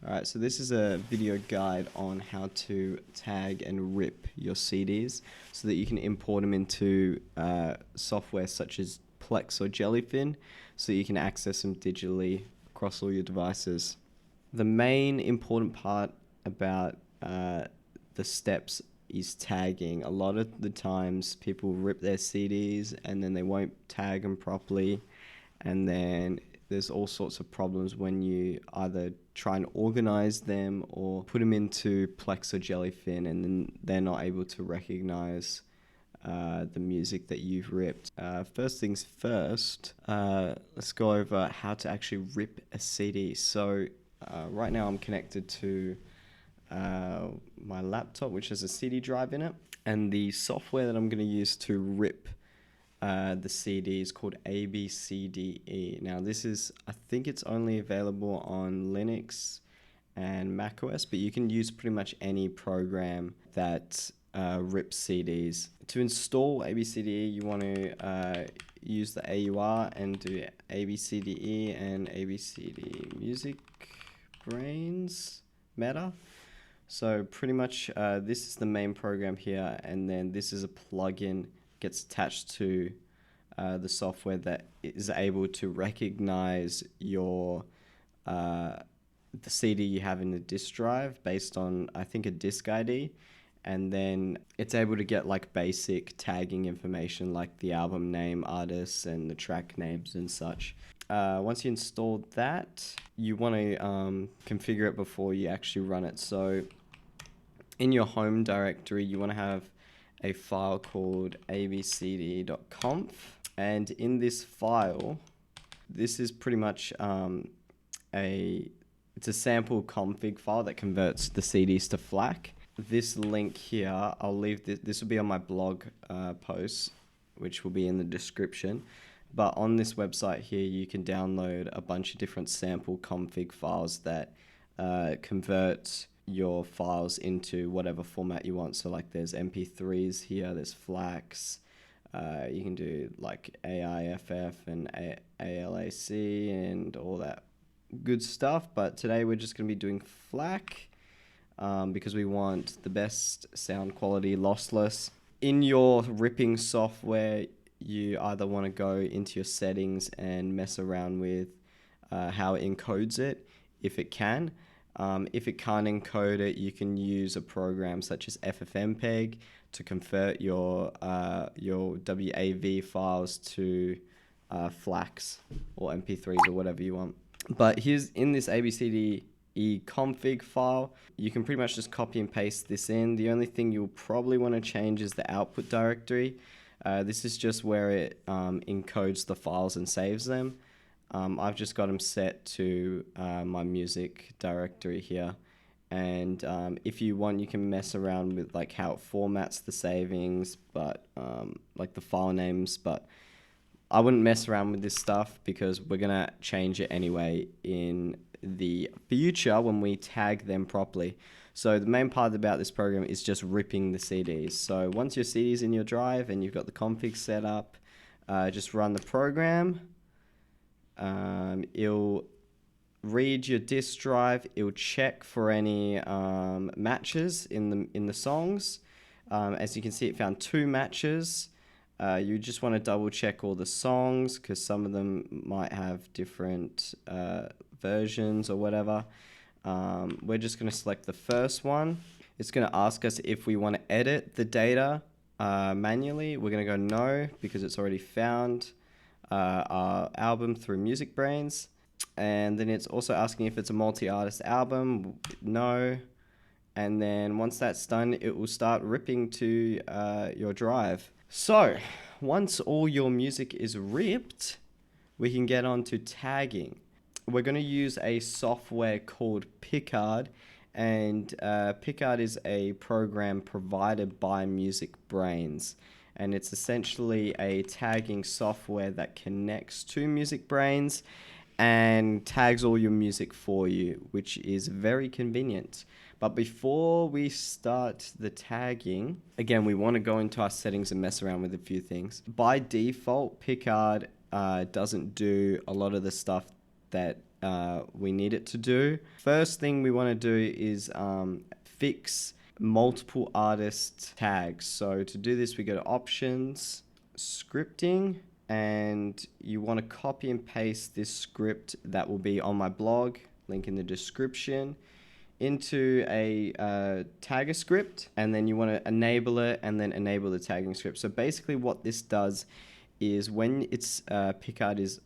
Alright, so this is a video guide on how to tag and rip your CDs so that you can import them into software such as Plex or Jellyfin so you can access them digitally across all your devices. The main important part about the steps is tagging. A lot of the times people rip their CDs and then they won't tag them properly, and then there's all sorts of problems when you either try and organize them or put them into Plex or Jellyfin, and then they're not able to recognize the music that you've ripped. First things first, let's go over how to actually rip a CD. So right now I'm connected to my laptop, which has a CD drive in it, and the software that I'm going to use to rip the CD is called ABCDE. Now this is, I think it's only available on Linux and macOS, but you can use pretty much any program that rips CDs. To install ABCDE, you want to use the AUR and do ABCDE and ABCD Music Brains Meta. So pretty much this is the main program here, and then this is a plugin gets attached to the software that is able to recognize your the CD you have in the disk drive based on, I think, a disk ID, and then it's able to get like basic tagging information like the album name, artists, and the track names and such. Once you install that, you want to configure it before you actually run it. So in your home directory, you want to have a file called abcd.conf, and in this file, this is pretty much it's a sample config file that converts the CDs to FLAC. This link here, I'll leave this will be on my blog post, which will be in the description. But on this website here, you can download a bunch of different sample config files that convert your files into whatever format you want. So like there's MP3s here, there's FLACs, you can do like AIFF and ALAC and all that good stuff. But today we're just going to be doing FLAC because we want the best sound quality, lossless. In your ripping software, you either want to go into your settings and mess around with how it encodes it, if it can. If it can't encode it, you can use a program such as FFmpeg to convert your WAV files to FLACs or MP3s or whatever you want. But here's in this ABCDE config file, you can pretty much just copy and paste this in. The only thing you'll probably want to change is the output directory. This is just where it encodes the files and saves them. I've just got them set to my music directory here, and if you want, you can mess around with like how it formats the savings, but like the file names. But I wouldn't mess around with this stuff because we're gonna change it anyway in the future when we tag them properly. So the main part about this program is just ripping the CDs. So once your CD's in your drive and you've got the config set up, just run the program. It'll read your disk drive. It'll check for any matches in the songs. As you can see, it found 2 matches. You just want to double check all the songs because some of them might have different versions or whatever. We're just going to select the first one. It's going to ask us if we want to edit the data manually. We're going to go no because it's already found our album through MusicBrainz. And then it's also asking if it's a multi-artist album. No. And then once that's done, it will start ripping to your drive. So once all your music is ripped, we can get on to tagging. We're going to use a software called Picard, and Picard is a program provided by MusicBrainz, and it's essentially a tagging software that connects to MusicBrainz and tags all your music for you, which is very convenient. But before we start the tagging, again, we want to go into our settings and mess around with a few things. By default, Picard doesn't do a lot of the stuff that we need it to do. First thing we want to do is fix multiple artist tags. So to do this, we go to options, scripting, and you want to copy and paste this script that will be on my blog, link in the description, into a tagger script, and then you want to enable it and then enable the tagging script. So basically what this does is when it's Picard is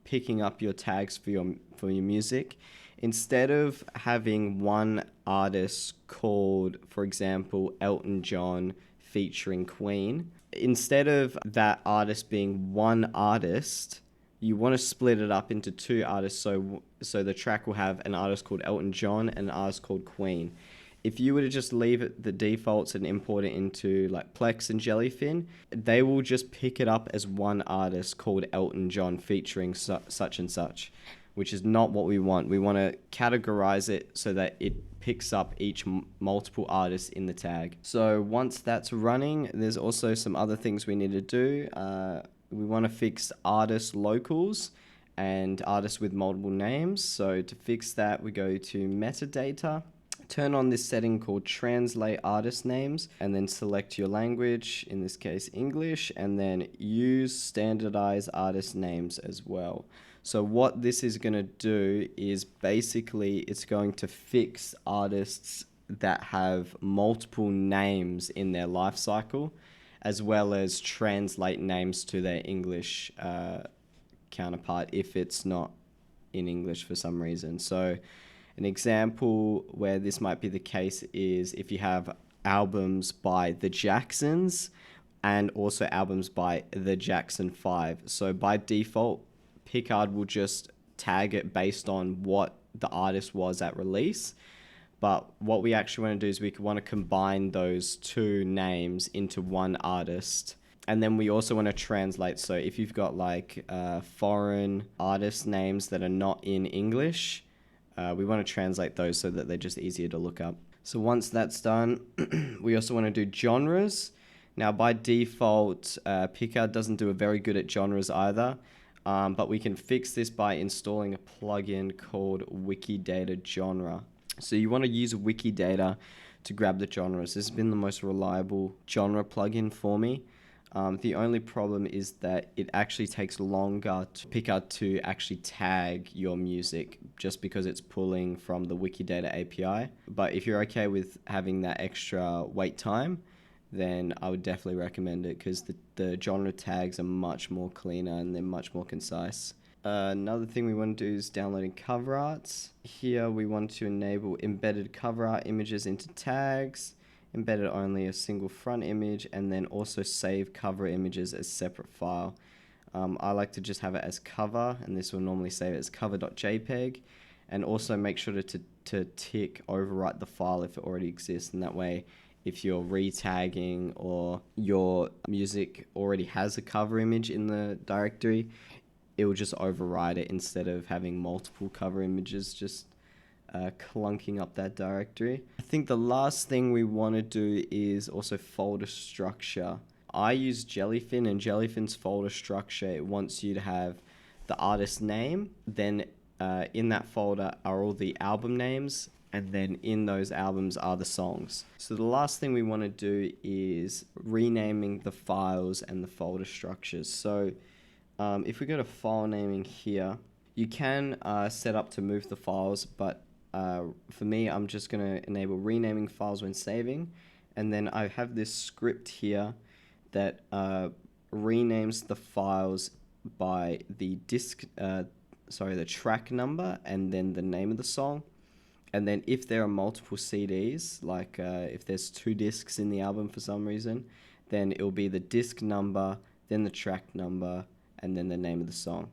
picking up your tags for your music, instead of having one artist called, for example, Elton John featuring Queen, instead of that artist being one artist, you want to split it up into two artists, so the track will have an artist called Elton John and an artist called Queen. If you were to just leave it the defaults and import it into like Plex and Jellyfin, they will just pick it up as one artist called Elton John featuring such and such, which is not what we want. We want to categorize it so that it picks up each multiple artists in the tag. So once that's running, there's also some other things we need to do. We want to fix artist locals and artists with multiple names. So to fix that, we go to metadata, turn on this setting called translate artist names, and then select your language, in this case English, and then use standardize artist names as well. So what this is going to do is basically it's going to fix artists that have multiple names in their life cycle, as well as translate names to their English counterpart if it's not in English for some reason. So an example where this might be the case is if you have albums by the Jacksons and also albums by the Jackson 5. So by default, Picard will just tag it based on what the artist was at release. But what we actually want to do is we want to combine those two names into one artist. And then we also want to translate. So if you've got like foreign artist names that are not in English, we want to translate those so that they're just easier to look up. So once that's done, we also want to do genres. Now by default, Picard doesn't do a very good at genres either. But we can fix this by installing a plugin called Wikidata Genre. So you want to use Wikidata to grab the genres. This has been the most reliable genre plugin for me. The only problem is that it actually takes longer to Picard to actually tag your music just because it's pulling from the Wikidata API. But if you're okay with having that extra wait time, then I would definitely recommend it because the genre tags are much more cleaner and they're much more concise. Another thing we want to do is downloading cover arts. Here we want to enable embedded cover art images into tags, embedded only a single front image, and then also save cover images as separate file. I like to just have it as cover, and this will normally save it as cover.jpg, and also make sure to tick overwrite the file if it already exists, and that way if you're re-tagging or your music already has a cover image in the directory, it will just override it instead of having multiple cover images just clunking up that directory. I think the last thing we want to do is also folder structure. I use Jellyfin, and Jellyfin's folder structure, it wants you to have the artist name, then in that folder are all the album names, and then in those albums are the songs. So the last thing we want to do is renaming the files and the folder structures. So if we go to file naming here, you can set up to move the files, but for me, I'm just going to enable renaming files when saving. And then I have this script here that renames the files by the the track number and then the name of the song. And then if there are multiple CDs, like if there's 2 discs in the album for some reason, then it'll be the disc number, then the track number, and then the name of the song.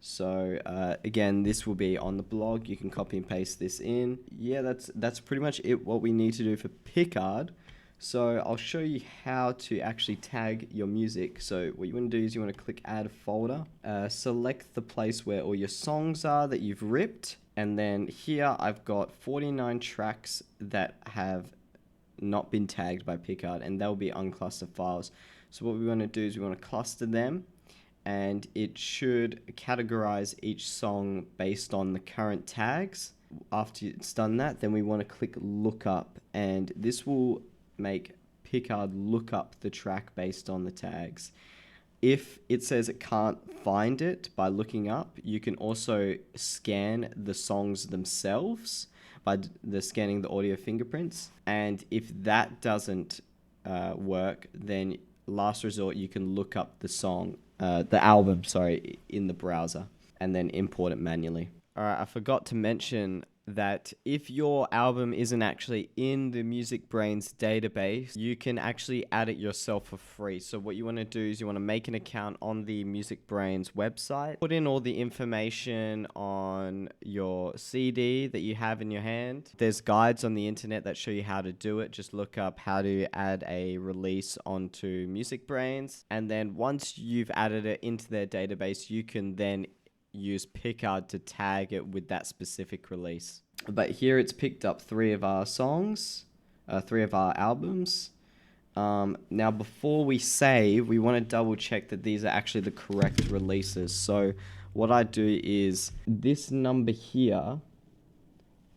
So again, this will be on the blog. You can copy and paste this in. Yeah, that's pretty much it, what we need to do for Picard. So I'll show you how to actually tag your music. So what you want to do is you want to click add folder, select the place where all your songs are that you've ripped. And then here I've got 49 tracks that have not been tagged by Picard, and they'll be unclustered files. So what we want to do is we want to cluster them, and it should categorize each song based on the current tags. After it's done that, then we want to click look up, and this will make Picard look up the track based on the tags. If it says it can't find it by looking up, you can also scan the songs themselves by scanning the audio fingerprints. And if that doesn't work, then last resort, you can look up the album, in the browser and then import it manually. All right, I forgot to mention that if your album isn't actually in the MusicBrainz database, you can actually add it yourself for free. So what you want to do is you want to make an account on the MusicBrainz website, put in all the information on your CD that you have in your hand. There's guides on the internet that show you how to do it. Just look up how to add a release onto MusicBrainz. And then once you've added it into their database, you can then use Picard to tag it with that specific release. But here it's picked up 3 of our songs, 3 of our albums. Now before we save, we want to double check that these are actually the correct releases. So what I do is, this number here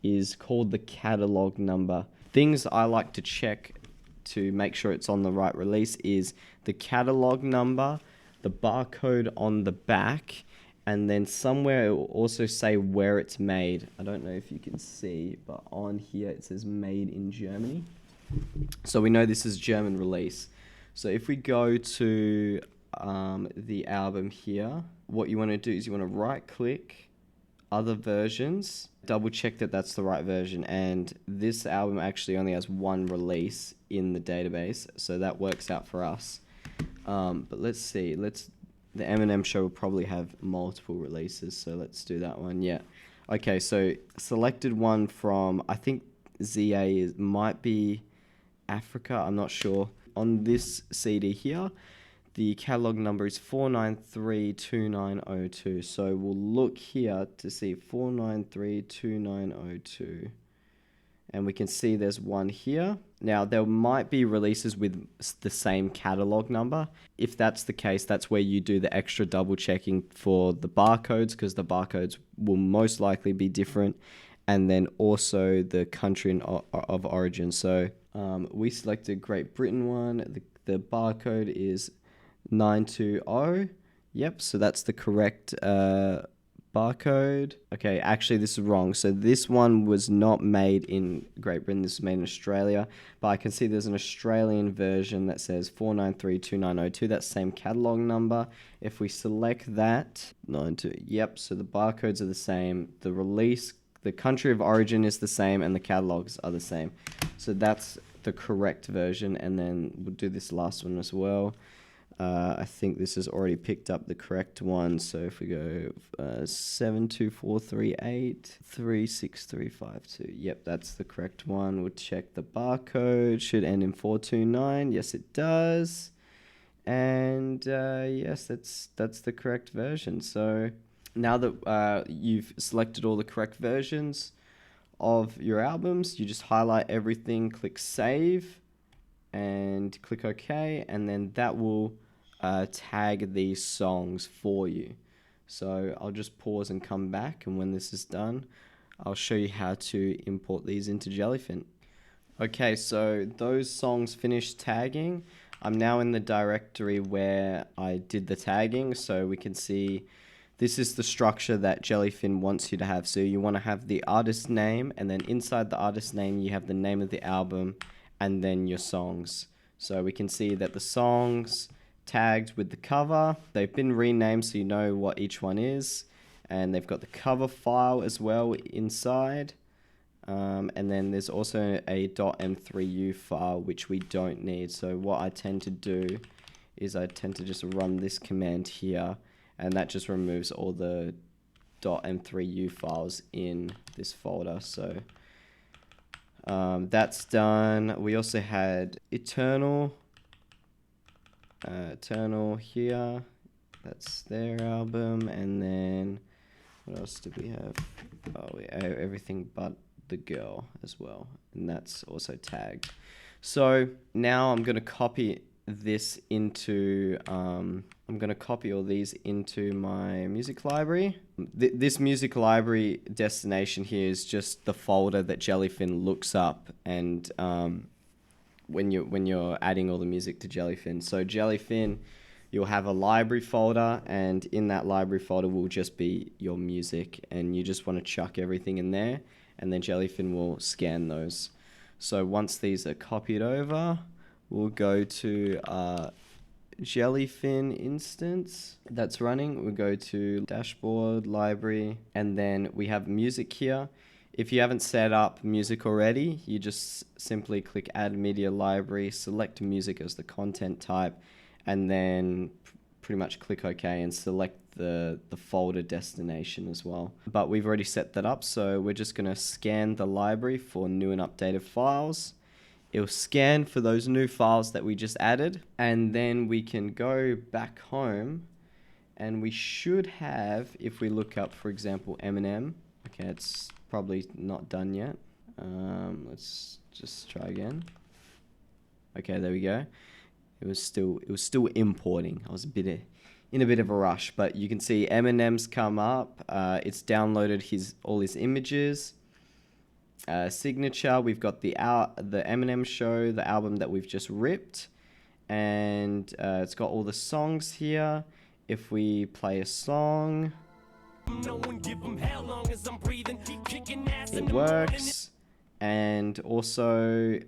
is called the catalog number. Things I like to check to make sure it's on the right release is the catalog number, the barcode on the back, and then somewhere it will also say where it's made. I don't know if you can see, but on here it says made in Germany. So we know this is German release. So if we go to the album here, what you want to do is you want to right click, other versions, double check that that's the right version. And this album actually only has 1 release in the database, so that works out for us. But let's see, the Eminem Show will probably have multiple releases, so let's do that one. Yeah. Okay, so selected one from, I think ZA might be Africa, I'm not sure. On this CD here, the catalog number is 4932902. So we'll look here to see 4932902. And we can see there's one here. Now, there might be releases with the same catalog number. If that's the case, that's where you do the extra double checking for the barcodes, because the barcodes will most likely be different. And then also the country of origin. So we selected Great Britain one. The barcode is 920. Yep, so that's the correct barcode. Okay, actually this is wrong. So this one was not made in Great Britain, this was made in Australia, but I can see there's an Australian version that says 4932902. That's the same catalog number. If we select that, 92, yep, so the barcodes are the same, the release, the country of origin is the same, and the catalogs are the same. So that's the correct version. And then we'll do this last one as well. I think this has already picked up the correct one. So if we go 72438 36352, yep, that's the correct one. We'll check the barcode. Should end in 429. Yes, it does. And yes, that's the correct version. So now that you've selected all the correct versions of your albums, you just highlight everything, click save, and click OK, and then that will tag these songs for you. So I'll just pause and come back, and when this is done, I'll show you how to import these into Jellyfin. Okay, so those songs finished tagging. I'm now in the directory where I did the tagging, so we can see this is the structure that Jellyfin wants you to have. So you want to have the artist name, and then inside the artist name you have the name of the album, and then your songs. So we can see that the songs tagged with the cover, they've been renamed so you know what each one is, and they've got the cover file as well inside, and then there's also a .m3u file which we don't need. So what I tend to do is I tend to just run this command here, and that just removes all the .m3u files in this folder. So that's done. We also had Eternal here, that's their album. And then what else did we have? Oh, we have Everything But the Girl as well, and that's also tagged. So now I'm going to copy this into, I'm going to copy all these into my music library. This music library destination here is just the folder that Jellyfin looks up, and when you're adding all the music to Jellyfin. So Jellyfin, you'll have a library folder, and in that library folder will just be your music, and you just want to chuck everything in there, and then Jellyfin will scan those. So once these are copied over, we'll go to Jellyfin instance that's running. We'll go to dashboard, library, and then we have music here. If you haven't set up music already, you just simply click add media library, select music as the content type, and then pretty much click OK and select the folder destination as well. But we've already set that up, so we're just going to scan the library for new and updated files. It'll scan for those new files that we just added, and then we can go back home, and we should have, if we look up, for example, Eminem. Okay, it's probably not done yet. Let's just try again. Okay, there we go. It was still importing. I was in a bit of a rush, but you can see Eminem's come up. It's downloaded all his images. Signature, we've got the Eminem Show, the album that we've just ripped, and it's got all the songs here. If we play a song, it works. And also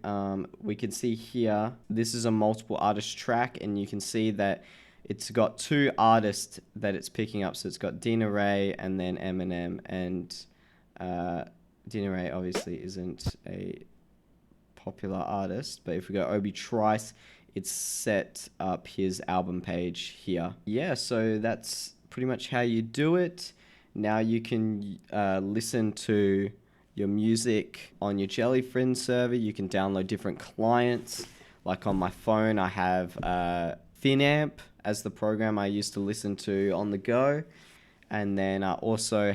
we can see here, this is a multiple artist track, and you can see that it's got 2 artists that it's picking up. So it's got Dina Ray and then Eminem, and Dina Ray obviously isn't a popular artist, but if we go Obi Trice, it's set up his album page here. Yeah, so that's pretty much how you do it. Now you can listen to your music on your Jellyfin server. You can download different clients. Like on my phone, I have Finamp as the program I used to listen to on the go. And then I also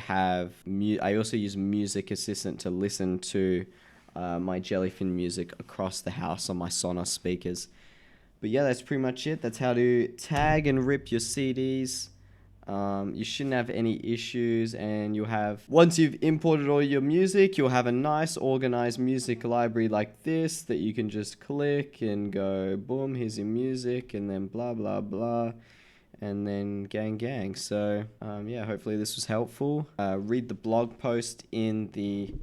use Music Assistant to listen to my Jellyfin music across the house on my Sonos speakers. But yeah, that's pretty much it. That's how to tag and rip your CDs. You shouldn't have any issues, and once you've imported all your music, you'll have a nice organized music library like this that you can just click and go, boom, here's your music, and then blah, blah, blah. And then gang. So yeah, hopefully this was helpful. Read the blog post in the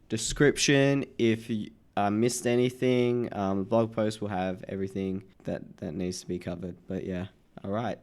description. If you missed anything, the blog post will have everything that needs to be covered. But yeah, all right.